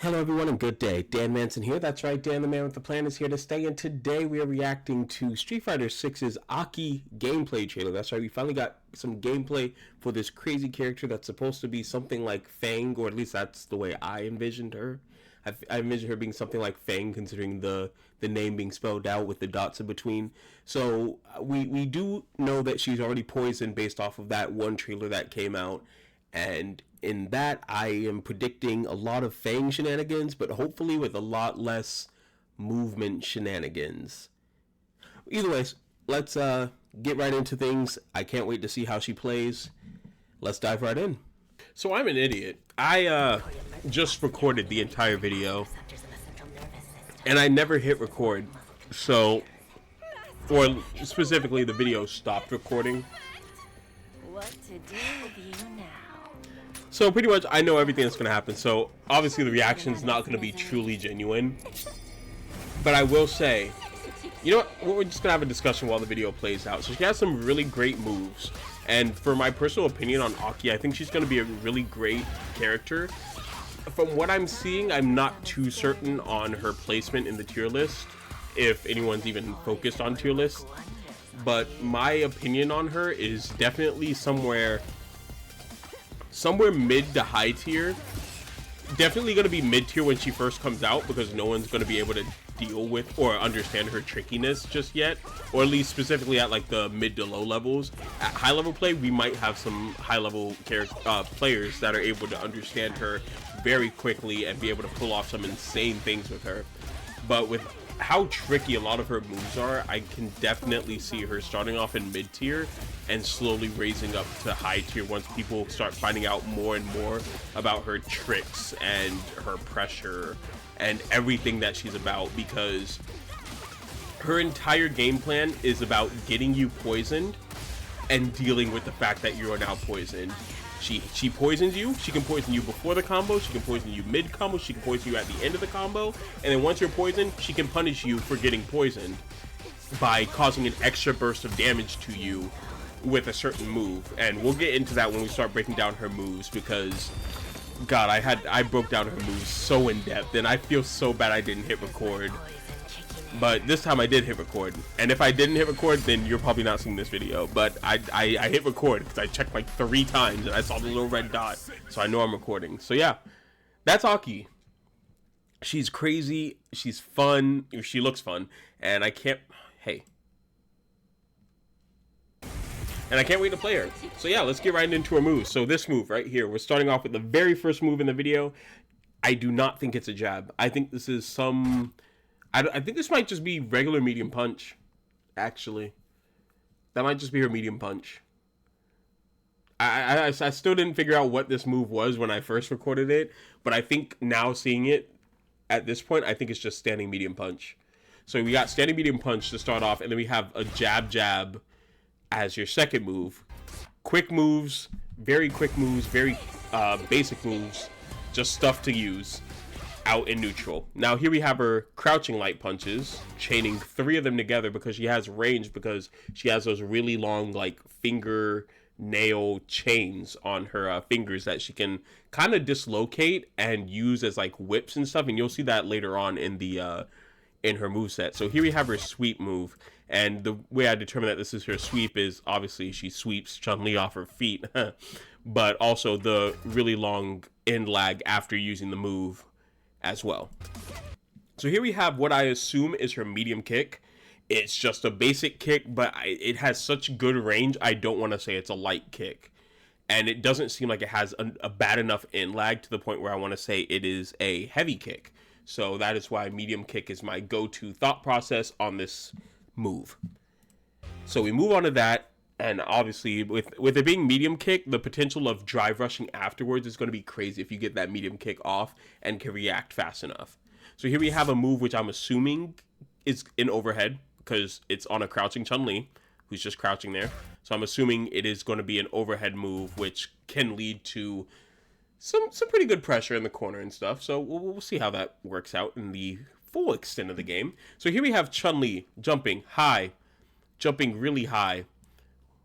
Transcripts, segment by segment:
Hello everyone and good day. Dan Manson here. That's right, Dan the man with the plan is here to stay. And today we are reacting to Street Fighter 6's A.K.I gameplay trailer. That's right, we finally got some gameplay for this crazy character that's supposed to be something like Fang, or at least that's the way I envisioned her. I envisioned her being something like Fang, considering the name being spelled out with the dots in between. So we do know that she's already poisoned based off of that one trailer that came out. And in that, I am predicting a lot of Fang shenanigans, but hopefully with a lot less movement shenanigans. Either way, let's get right into things. I can't wait to see how she plays. Let's dive right in. So I'm an idiot. I just recorded the entire video, and I never hit record. So, or specifically, the video stopped recording. What to do with you now? So pretty much I know everything that's going to happen, so obviously the reaction is not going to be truly genuine. But I will say, you know what, we're just going to have a discussion while the video plays out. So she has some really great moves, and for my personal opinion on A.K.I, I think she's going to be a really great character. From what I'm seeing, I'm not too certain on her placement in the tier list, if anyone's even focused on tier lists. But my opinion on her is definitely somewhere mid to high tier. Definitely going to be mid tier when she first comes out, because no one's going to be able to deal with or understand her trickiness just yet, or at least specifically at like the mid to low levels. At high level play, we might have some high level players that are able to understand her very quickly and be able to pull off some insane things with her. But with how tricky a lot of her moves are, I can definitely see her starting off in mid tier and slowly raising up to high tier once people start finding out more and more about her tricks and her pressure and everything that she's about, because her entire game plan is about getting you poisoned and dealing with the fact that you are now poisoned. She poisons you. She can poison you before the combo, she can poison you mid combo, she can poison you at the end of the combo, and then once you're poisoned, she can punish you for getting poisoned by causing an extra burst of damage to you with a certain move. And we'll get into that when we start breaking down her moves, because God, I broke down her moves so in depth, and I feel so bad I didn't hit record. But this time I did hit record, and if I didn't hit record, then you're probably not seeing this video. But I hit record because I checked like 3 times and I saw the little red dot, so I know I'm recording. So yeah, that's A.K.I. She's crazy, she's fun, she looks fun, and I can't wait to play her. So yeah, let's get right into her moves. So this move right here, we're starting off with the very first move in the video. I do not think it's a jab. I think this is some... I think this might just be regular medium punch, actually. That might just be her medium punch. I still didn't figure out what this move was when I first recorded it, but I think now seeing it at this point, I think it's just standing medium punch. So we got standing medium punch to start off, and then we have a jab as your second move. Quick moves, very quick moves, very basic moves, just stuff to use out in neutral. Now here we have her crouching light punches, chaining 3 of them together because she has range, because she has those really long like finger nail chains on her fingers that she can kind of dislocate and use as like whips and stuff, and you'll see that later on in the in her moveset. So here we have her sweep move, and the way I determine that this is her sweep is obviously she sweeps Chun-Li off her feet, but also the really long end lag after using the move as well. So here we have what I assume is her medium kick. It's just a basic kick, but it has such good range, I don't want to say it's a light kick. And it doesn't seem like it has a bad enough end lag to the point where I want to say it is a heavy kick. So that is why medium kick is my go-to thought process on this move. So we move on to that, and obviously with it being medium kick, the potential of drive rushing afterwards is going to be crazy if you get that medium kick off and can react fast enough. So here we have a move which I'm assuming is an overhead, because it's on a crouching Chun-Li who's just crouching there. So I'm assuming it is going to be an overhead move, which can lead to some pretty good pressure in the corner and stuff. So we'll see how that works out in the full extent of the game. So here we have Chun-Li jumping high, jumping really high.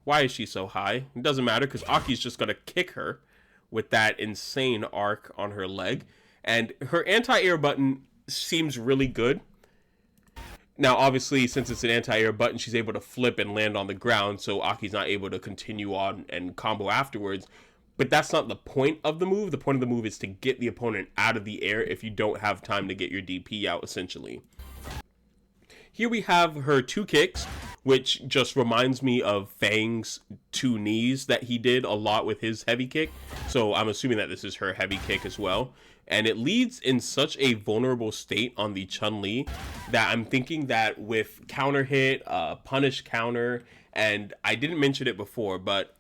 Why is she so high? It doesn't matter, because A.K.I's just going to kick her with that insane arc on her leg. And her anti-air button seems really good. Now, obviously, since it's an anti-air button, she's able to flip and land on the ground, so Aki's not able to continue on and combo afterwards. But that's not the point of the move. The point of the move is to get the opponent out of the air if you don't have time to get your DP out, essentially. Here we have her 2 kicks, which just reminds me of Fang's 2 knees that he did a lot with his heavy kick. So I'm assuming that this is her heavy kick as well. And it leads in such a vulnerable state on the Chun-Li that I'm thinking that with counter hit, punish counter, and I didn't mention it before, but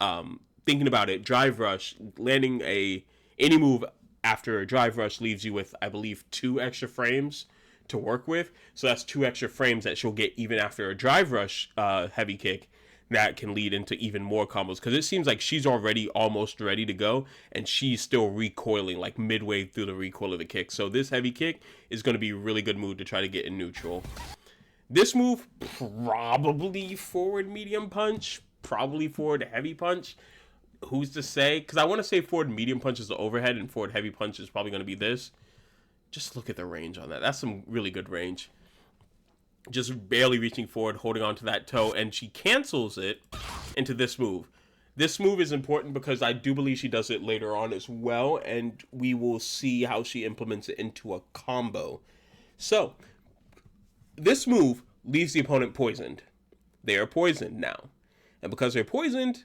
thinking about it, drive rush, landing any move after a drive rush leaves you with, I believe, 2 extra frames to work with. So that's 2 extra frames that she'll get even after a drive rush heavy kick that can lead into even more combos, because it seems like she's already almost ready to go and she's still recoiling like midway through the recoil of the kick. So this heavy kick is going to be a really good move to try to get in neutral. This move, probably forward medium punch, probably forward heavy punch. Who's to say? Because I want to say forward medium punch is the overhead and forward heavy punch is probably going to be this. Just look at the range on that. That's some really good range. Just barely reaching forward, holding on to that toe, and she cancels it into this move. This move is important because I do believe she does it later on as well, and we will see how she implements it into a combo. So, this move leaves the opponent poisoned. They are poisoned now. And because they're poisoned,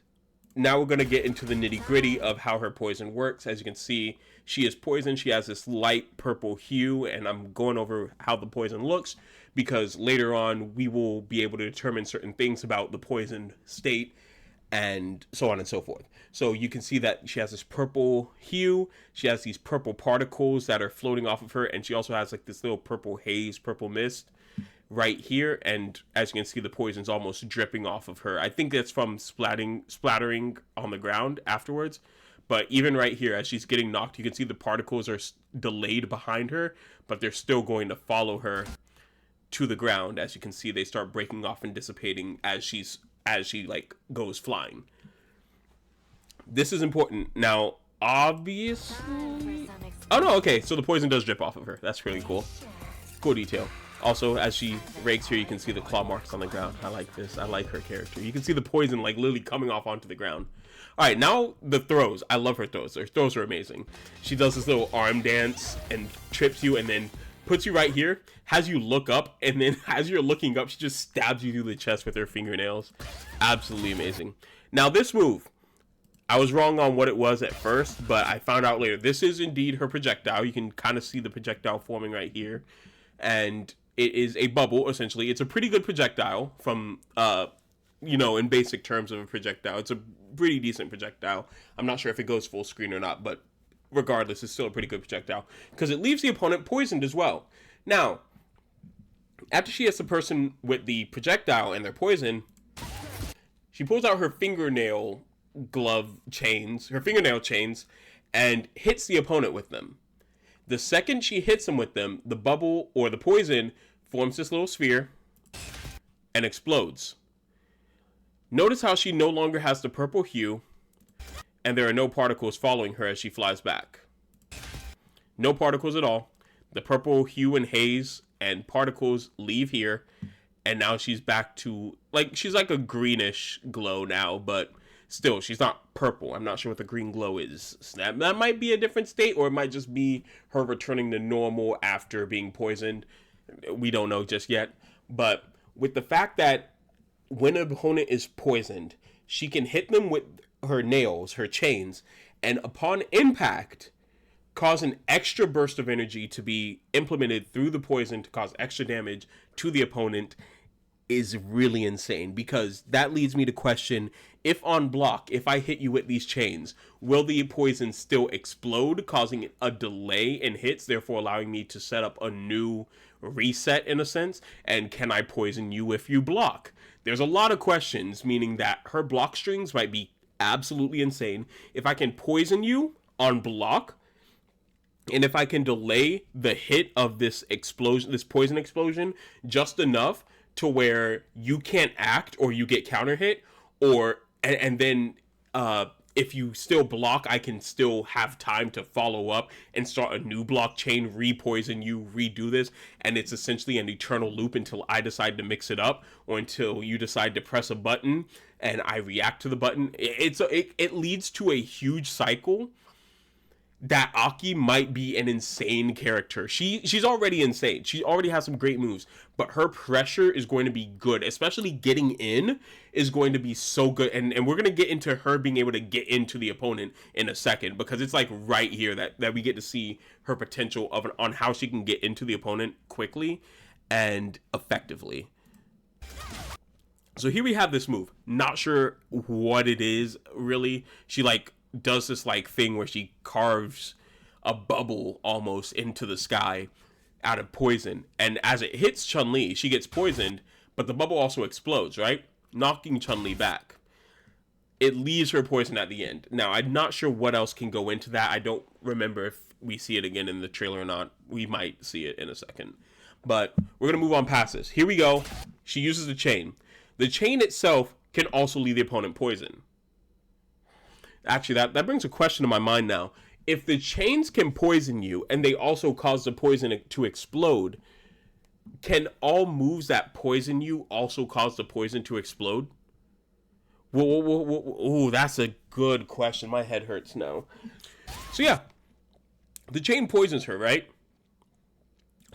now we're going to get into the nitty-gritty of how her poison works. As you can see, she is poisoned. She has this light purple hue, and I'm going over how the poison looks because later on we will be able to determine certain things about the poison state and so on and so forth. So you can see that she has this purple hue. She has these purple particles that are floating off of her, and she also has like this little purple haze, purple mist right here, and as you can see, the poison's almost dripping off of her. I think that's from splattering on the ground afterwards, but even right here as she's getting knocked, you can see the particles are delayed behind her, but they're still going to follow her to the ground. As you can see, they start breaking off and dissipating as she like goes flying. This is important. Now, obviously, oh no, okay, so the poison does drip off of her. That's really cool. Cool detail. Also, as she rakes here, you can see the claw marks on the ground. I like this. I like her character. You can see the poison like literally coming off onto the ground. All right, now the throws. I love her throws. Her throws are amazing. She does this little arm dance and trips you and then puts you right here, has you look up, and then as you're looking up, she just stabs you through the chest with her fingernails. Absolutely amazing. Now this move, I was wrong on what it was at first, but I found out later. This is indeed her projectile. You can kind of see the projectile forming right here. And it is a bubble, essentially. It's a pretty good projectile from, in basic terms of a projectile. It's a pretty decent projectile. I'm not sure if it goes full screen or not, but regardless, it's still a pretty good projectile because it leaves the opponent poisoned as well. Now, after she hits the person with the projectile and their poison, she pulls out her fingernail chains, and hits the opponent with them. The second she hits them with them, the bubble or the poison forms this little sphere and explodes. Notice how she no longer has the purple hue, and there are no particles following her as she flies back. No particles at all. The purple hue and haze and particles leave here, and now she's back to, she's like a greenish glow now, but still, she's not purple. I'm not sure what the green glow is. That might be a different state, or it might just be her returning to normal after being poisoned. We don't know just yet. But with the fact that when an opponent is poisoned, she can hit them with her nails, her chains, and upon impact, cause an extra burst of energy to be implemented through the poison to cause extra damage to the opponent is really insane, because that leads me to question, if on block, if I hit you with these chains, will the poison still explode, causing a delay in hits, therefore allowing me to set up a new reset in a sense? And can I poison you if you block? There's a lot of questions, meaning that her block strings might be absolutely insane. If I can poison you on block, and if I can delay the hit of this explosion, this poison explosion, just enough to where you can't act or you get counter hit, or and then if you still block, I can still have time to follow up and start a new blockchain, re-poison you, redo this, and it's essentially an eternal loop until I decide to mix it up, or until you decide to press a button and I react to the button. It leads to a huge cycle that A.K.I might be an insane character. She's already insane. She already has some great moves, but her pressure is going to be good, especially getting in is going to be so good. And we're going to get into her being able to get into the opponent in a second, because it's like right here that we get to see her potential on how she can get into the opponent quickly and effectively. So here we have this move. Not sure what it is really. She like does this like thing where she carves a bubble almost into the sky out of poison, and as it hits Chun-Li, she gets poisoned, but the bubble also explodes, right, knocking Chun-Li back. It leaves her poison at the end. Now I'm not sure what else can go into that. I don't remember if we see it again in the trailer or not. We might see it in a second, but we're gonna move on past this. Here we go. She uses the chain. The chain itself can also leave the opponent poison. Actually, that brings a question to my mind now. If the chains can poison you and they also cause the poison to explode, can all moves that poison you also cause the poison to explode? Whoa, that's a good question. My head hurts now. So yeah, the chain poisons her, right?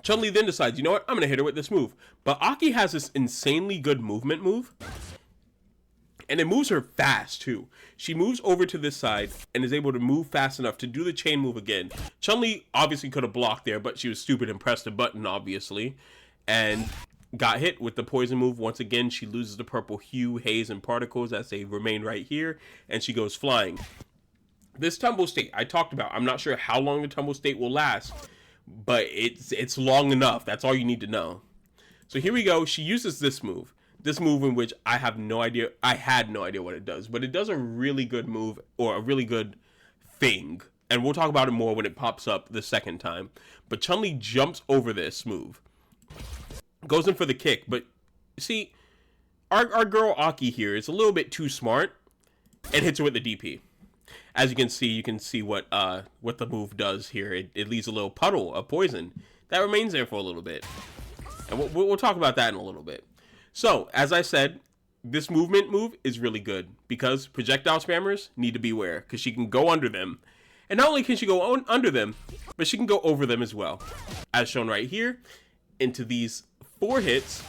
Chun-Li then decides, you know what, I'm going to hit her with this move. But A.K.I has this insanely good movement move. And it moves her fast, too. She moves over to this side and is able to move fast enough to do the chain move again. Chun-Li obviously could have blocked there, but she was stupid and pressed a button, obviously. And got hit with the poison move. Once again, she loses the purple hue, haze, and particles as they remain right here. And she goes flying. This tumble state I talked about. I'm not sure how long the tumble state will last, but it's long enough. That's all you need to know. So here we go. She uses this move. This move in which I have no idea, I had no idea what it does, but it does a really good move, or a really good thing. And we'll talk about it more when it pops up the second time. But Chun-Li jumps over this move. Goes in for the kick, but see, our girl A.K.I here is a little bit too smart and hits her with the DP. As you can see what the move does here. It leaves a little puddle of poison that remains there for a little bit. And we'll talk about that in a little bit. So, as I said, this movement move is really good because projectile spammers need to beware, because she can go under them. And not only can she go under them, but she can go over them as well. As shown right here, into these 4 hits,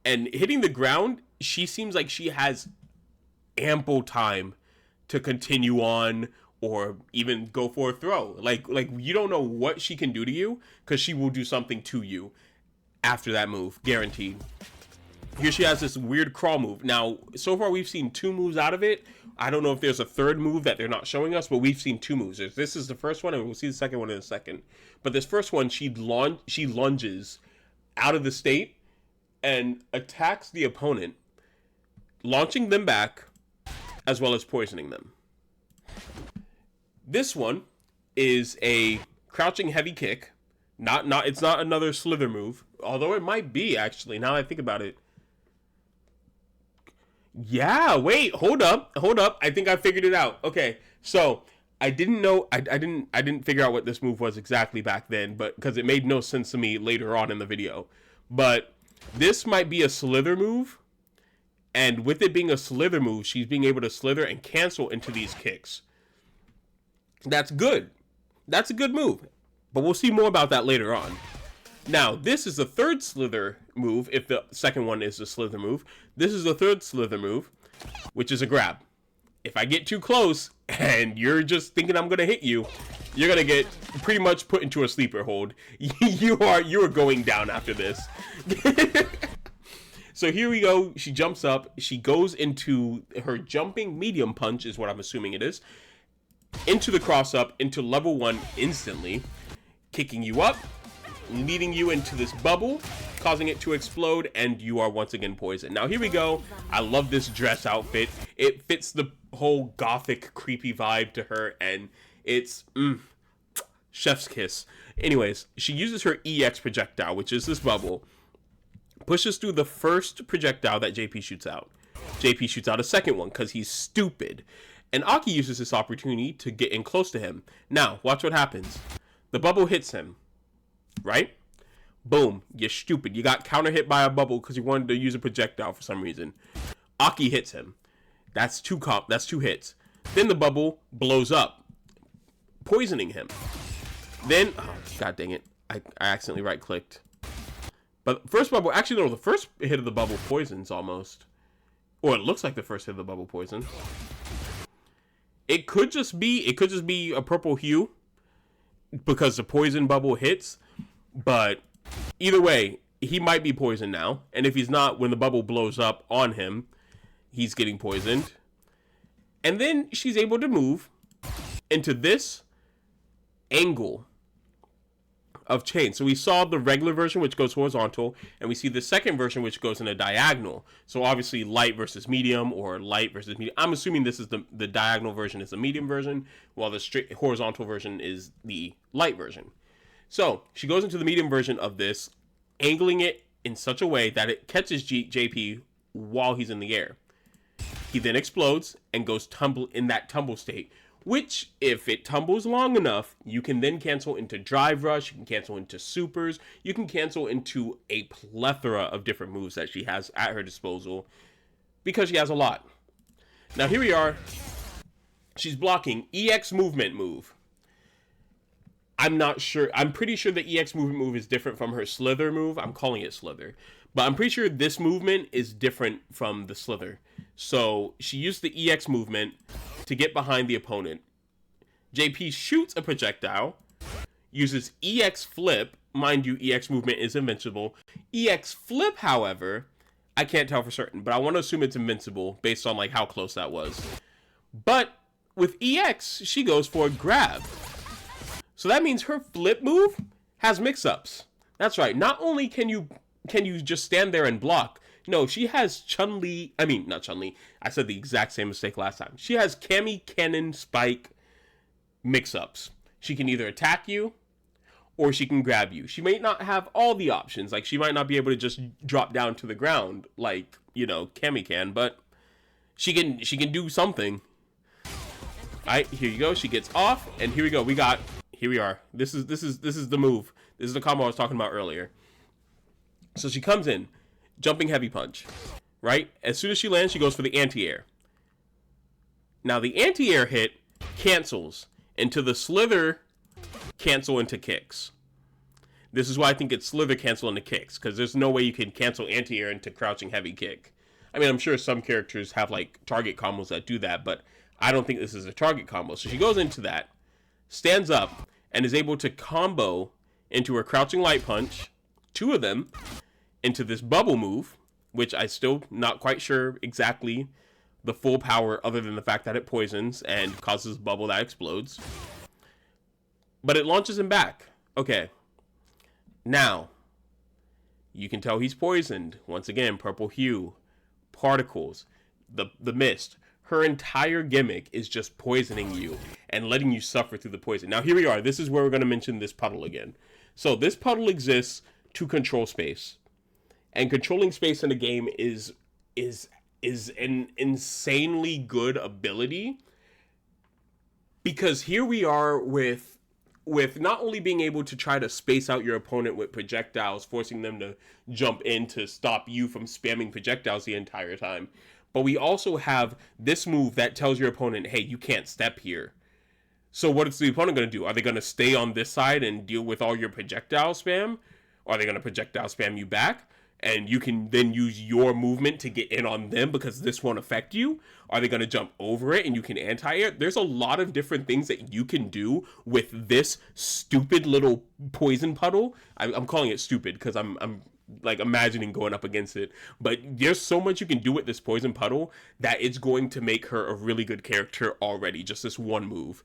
and hitting the ground, she seems like she has ample time to continue on or even go for a throw. Like you don't know what she can do to you, because she will do something to you after that move, guaranteed. Here she has this weird crawl move. Now, so far we've seen 2 moves out of it. I don't know if there's a third move that they're not showing us, but we've seen 2 moves. This is the first one, and we'll see the second one in a second. But this first one, she lunges out of the state and attacks the opponent, launching them back, as well as poisoning them. This one is a crouching heavy kick. It's not another slither move, although it might be, actually, now that I think about it. Yeah, wait, hold up. I think I figured it out. Okay, so I didn't know, I didn't figure out what this move was exactly back then, but because it made no sense to me later on in the video. But this might be a slither move, and with it being a slither move, she's being able to slither and cancel into these kicks. That's good. That's a good move, but we'll see more about that later on. Now, this is the third slither move, if the second one is the slither move. This is the third slither move, which is a grab. If I get too close, and you're just thinking I'm going to hit you, you're going to get pretty much put into a sleeper hold. You are going down after this. So here we go. She jumps up. She goes into her jumping medium punch, is what I'm assuming it is, into the cross up, into level 1 instantly, kicking you up, leading you into this bubble, causing it to explode, and you are once again poisoned. Now here we go. I love this dress outfit. It fits the whole gothic creepy vibe to her, and it's chef's kiss. Anyways, she uses her EX projectile, which is this bubble, pushes through the first projectile that JP shoots out. JP shoots out a second one because he's stupid, And Aki uses this opportunity to get in close to him. Now, watch what happens. The bubble hits him, right? Boom, you're stupid. You got counter hit by a bubble because you wanted to use a projectile for some reason. Aki hits him. That's two hits. Then the bubble blows up, poisoning him. Then, oh, god dang it, I accidentally right clicked. But first bubble, actually no, the first hit of the bubble poisons almost. Or it looks like the first hit of the bubble poison. It could just be a purple hue because the poison bubble hits, but either way, he might be poisoned now. And if he's not, when the bubble blows up on him, he's getting poisoned. And then she's able to move into this angle of chain. So we saw the regular version, which goes horizontal, and we see the second version, which goes in a diagonal. So obviously light versus medium, or light versus medium. I'm assuming this is the diagonal version is the medium version, while the straight horizontal version is the light version. So she goes into the medium version of this, angling it in such a way that it catches JP while he's in the air. He then explodes and goes in that tumble state, which, if it tumbles long enough, you can then cancel into Drive Rush, you can cancel into Supers, you can cancel into a plethora of different moves that she has at her disposal, because she has a lot. Now here we are, she's blocking EX movement move. I'm not sure, I'm pretty sure the EX movement move is different from her Slither move, I'm calling it Slither. But I'm pretty sure this movement is different from the Slither. So she used the EX movement to get behind the opponent. JP shoots a projectile, uses EX flip. Mind you, EX movement is invincible. EX flip, however, I can't tell for certain, but I want to assume it's invincible based on like how close that was. But with EX, she goes for a grab. So that means her flip move has mix-ups. That's right. Not only can you just stand there and block, no, she has not Chun-Li. I said the exact same mistake last time. She has Cammy, Cannon, Spike mix-ups. She can either attack you or she can grab you. She may not have all the options. Like, she might not be able to just drop down to the ground like, Cammy can, but she can do something. Alright, here you go. She gets off, and here we go. Here we are. This is the move. This is the combo I was talking about earlier. So she comes in, jumping heavy punch, right? As soon as she lands, she goes for the anti-air. Now the anti-air hit cancels into the Slither cancel into kicks. This is why I think it's Slither cancel into kicks, because there's no way you can cancel anti-air into crouching heavy kick. I mean, I'm sure some characters have like target combos that do that, but I don't think this is a target combo. So she goes into that, stands up, and is able to combo into her crouching light punch, two of them, into this bubble move, which I still not quite sure exactly the full power other than the fact that it poisons and causes a bubble that explodes. But it launches him back. Okay. Now, you can tell he's poisoned. Once again, purple hue, particles, the mist. Her entire gimmick is just poisoning you and letting you suffer through the poison. Now here we are. This is where we're going to mention this puddle again. So this puddle exists to control space. And controlling space in a game is an insanely good ability, because here we are with not only being able to try to space out your opponent with projectiles, forcing them to jump in to stop you from spamming projectiles the entire time, but we also have this move that tells your opponent, hey, you can't step here. So what is the opponent going to do? Are they going to stay on this side and deal with all your projectile spam? Or are they going to projectile spam you back? And you can then use your movement to get in on them because this won't affect you? Are they going to jump over it and you can anti-air? There's a lot of different things that you can do with this stupid little poison puddle. I'm calling it stupid because I'm like imagining going up against it. But there's so much you can do with this poison puddle that it's going to make her a really good character already. Just this one move.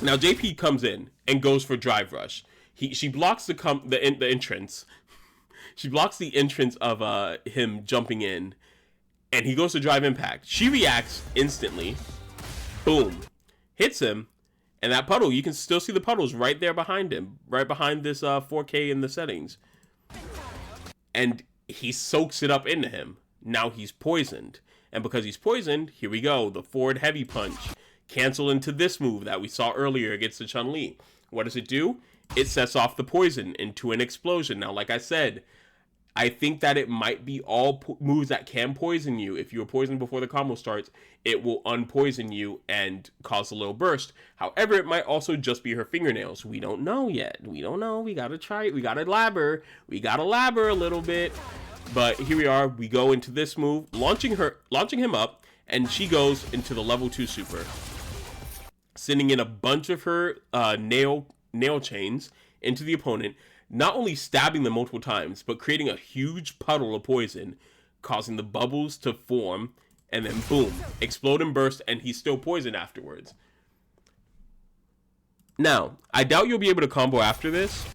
Now JP comes in and goes for Drive Rush. She blocks the entrance. She blocks the entrance of him jumping in, and he goes to Drive Impact. She reacts instantly. Boom. Hits him, and that puddle, you can still see the puddles right there behind him, right behind this 4K in the settings. And he soaks it up into him. Now he's poisoned. And because he's poisoned, here we go, the forward heavy punch. Cancel into this move that we saw earlier against the Chun-Li. What does it do? It sets off the poison into an explosion. Now, like I said, I think that it might be all moves that can poison you. If you were poisoned before the combo starts, it will unpoison you and cause a little burst. However, it might also just be her fingernails. We don't know yet. We don't know. We gotta try it. We gotta labor. We gotta labor a little bit. But here we are. We go into this move, launching him up, and she goes into the level 2 super, sending in a bunch of her nail chains into the opponent, not only stabbing them multiple times, but creating a huge puddle of poison, causing the bubbles to form, and then boom, explode and burst, and he's still poisoned afterwards. Now, I doubt you'll be able to combo after this,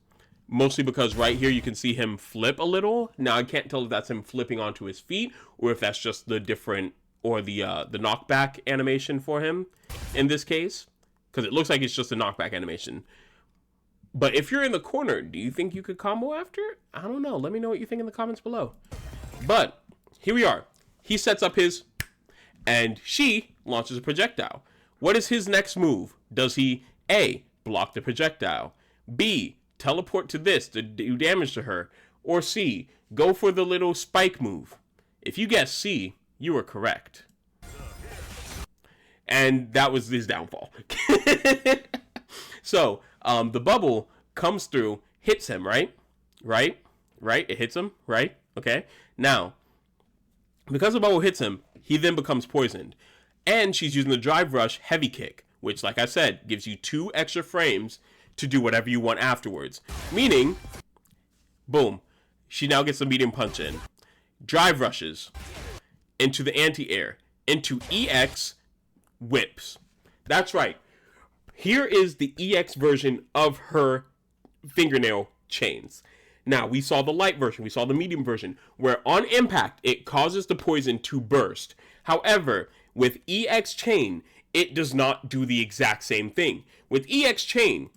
mostly because right here you can see him flip a little. Now, I can't tell if that's him flipping onto his feet, or if that's just the different, or the knockback animation for him in this case, because it looks like it's just a knockback animation. But if you're in the corner, do you think you could combo after? I don't know. Let me know what you think in the comments below. But here we are. He sets up his, and she launches a projectile. What is his next move? Does he A, block the projectile, B, teleport to this to do damage to her, or C, go for the little spike move? If you guess C, you are correct. And that was his downfall. So, the bubble comes through, hits him, right? Right? It hits him, right? Okay. Now, because the bubble hits him, he then becomes poisoned. And she's using the drive rush heavy kick, which, like I said, gives you 2 extra frames to do whatever you want afterwards. Meaning, boom, she now gets the medium punch in. Drive rushes into the anti-air, into EX whips. That's right. Here is the EX version of her fingernail chains. Now, we saw the light version, we saw the medium version, where on impact, it causes the poison to burst. However, with EX chain, it does not do the exact same thing. With EX chain,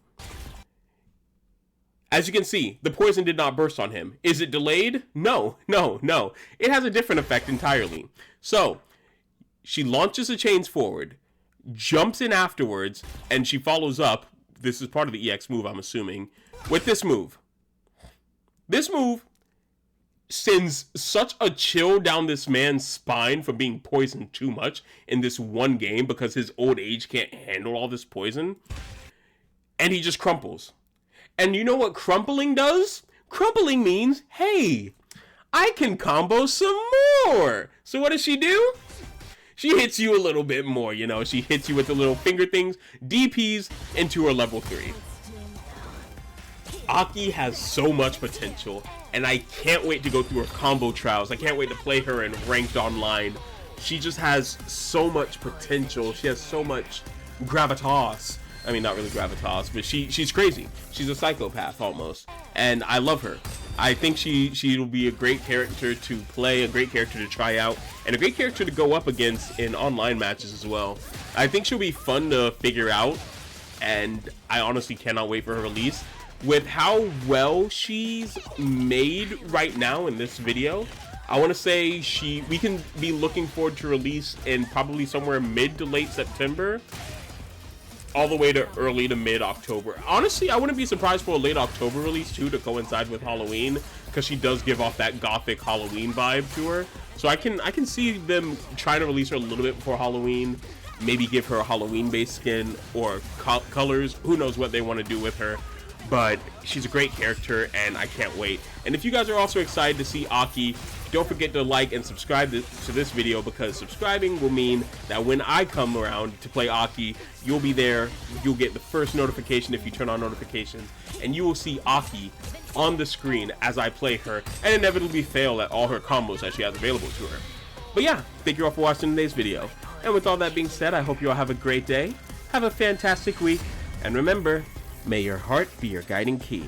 as you can see, the poison did not burst on him. Is it delayed? No. It has a different effect entirely. So, she launches the chains forward, jumps in afterwards, and she follows up, this is part of the EX move, I'm assuming, with this move. This move sends such a chill down this man's spine from being poisoned too much in this one game because his old age can't handle all this poison. And he just crumples. And you know what crumpling does? Crumpling means, hey, I can combo some more. So what does she do? She hits you a little bit more, you know. She hits you with the little finger things, DPs into her level 3. A.K.I has so much potential, and I can't wait to go through her combo trials. I can't wait to play her in ranked online. She just has so much potential. She has so much gravitas. I mean, not really gravitas, but she's crazy. She's a psychopath almost, and I love her. I think she'll be a great character to play, a great character to try out, and a great character to go up against in online matches as well. I think she'll be fun to figure out, and I honestly cannot wait for her release. With how well she's made right now in this video, I want to say we can be looking forward to release in probably somewhere mid to late September, all the way to early to mid-October. Honestly, I wouldn't be surprised for a late October release too, to coincide with Halloween, because she does give off that gothic Halloween vibe to her. So I can see them trying to release her a little bit before Halloween, maybe give her a Halloween-based skin or colors. Who knows what they want to do with her. But she's a great character, and I can't wait. And if you guys are also excited to see A.K.I, don't forget to like and subscribe to this video, because subscribing will mean that when I come around to play A.K.I, you'll be there. You'll get the first notification if you turn on notifications, and you will see A.K.I on the screen as I play her, and inevitably fail at all her combos that she has available to her. But yeah, thank you all for watching today's video. And with all that being said, I hope you all have a great day, have a fantastic week, and remember, may your heart be your guiding key.